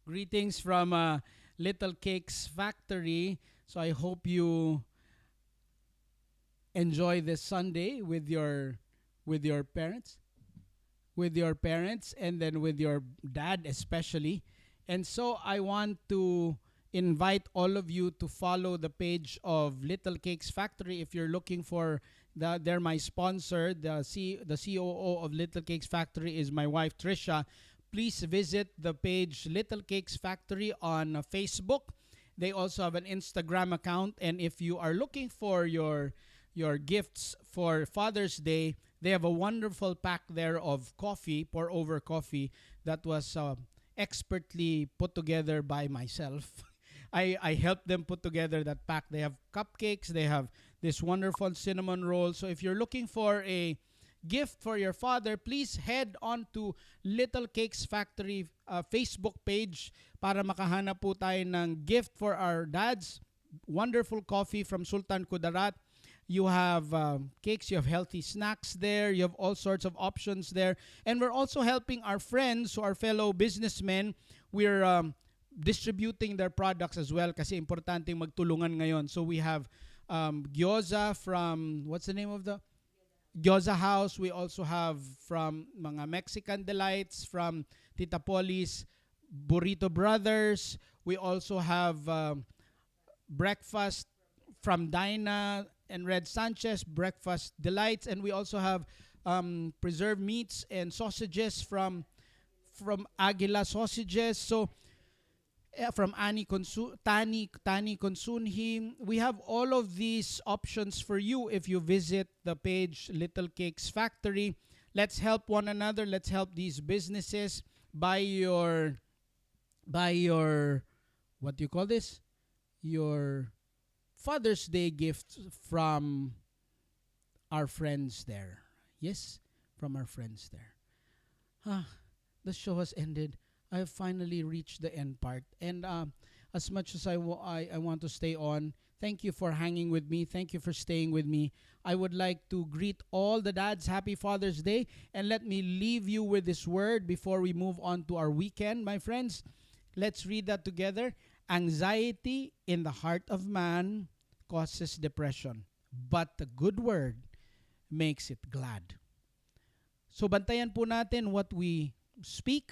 Speaker 1: Greetings from Little Cakes Factory. So I hope you enjoy this Sunday with your parents, and then with your dad especially. And so I want to invite all of you to follow the page of Little Cakes Factory if you're looking for they're my sponsor. The COO of Little Cakes Factory is my wife Trisha. Please visit the page Little Cakes Factory on Facebook. They also have an Instagram account, and if you are looking for your gifts for Father's Day, they have a wonderful pack there of coffee, pour over coffee that was expertly put together by myself. I helped them put together that pack. They have cupcakes, they have this wonderful cinnamon roll. So if you're looking for a gift for your father, please head on to Little Cakes Factory Facebook page para makahanap po tayo ng gift for our dads. Wonderful coffee from Sultan Kudarat. You have cakes, you have healthy snacks there, you have all sorts of options there. And we're also helping our friends, who are fellow businessmen. We're distributing their products as well kasi importante magtulungan ngayon. So we have gyoza from, what's the name of the? Gyoza House. We also have from mga Mexican Delights, from Tita Poli's Burrito Brothers. We also have breakfast from Dinah and Red Sanchez, Breakfast Delights. And we also have preserved meats and sausages from Aguila Sausages. So from Tani Consunhi. We have all of these options for you if you visit the page Little Cakes Factory. Let's help one another. Let's help these businesses. Buy your what do you call this? Your Father's Day gift from our friends there. Yes, from our friends there. The show has ended. I have finally reached the end part. And as much as I want to stay on, thank you for hanging with me. Thank you for staying with me. I would like to greet all the dads. Happy Father's Day. And let me leave you with this word before we move on to our weekend, my friends. Let's read that together. Anxiety in the heart of man causes depression, but the good word makes it glad. So bantayan po natin what we speak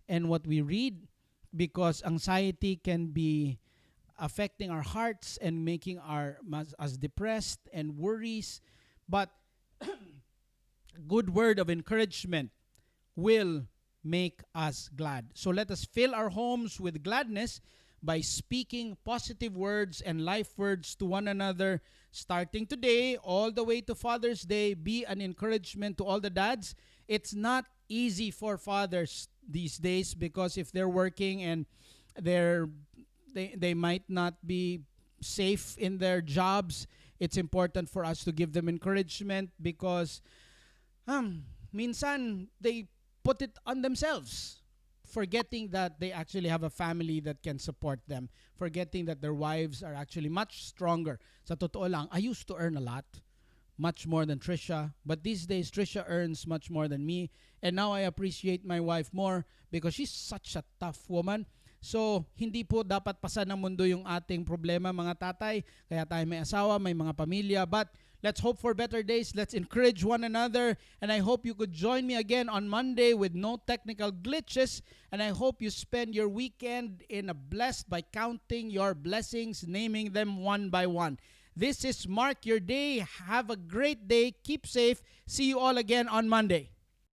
Speaker 1: and what we read, because anxiety can be affecting our hearts and making us depressed and worries. But good word of encouragement will make us glad. So let us fill our homes with gladness by speaking positive words and life words to one another, starting today all the way to Father's Day. Be an encouragement to all the dads. It's not easy for fathers these days, because if they're working and they might not be safe in their jobs, it's important for us to give them encouragement because minsan they put it on themselves, forgetting that they actually have a family that can support them, forgetting that their wives are actually much stronger. Sa totoo lang, I used to earn a lot, much more than Trisha, but these days Trisha earns much more than me, and now I appreciate my wife more because she's such a tough woman. So, hindi po dapat pasan ng mundo yung ating problema, mga tatay. Kaya tayo may asawa, may mga pamilya. But let's hope for better days. Let's encourage one another. And I hope you could join me again on Monday with no technical glitches. And I hope you spend your weekend in a blessed by counting your blessings, naming them one by one. This is Mark Your Day. Have a great day. Keep safe. See you all again on Monday.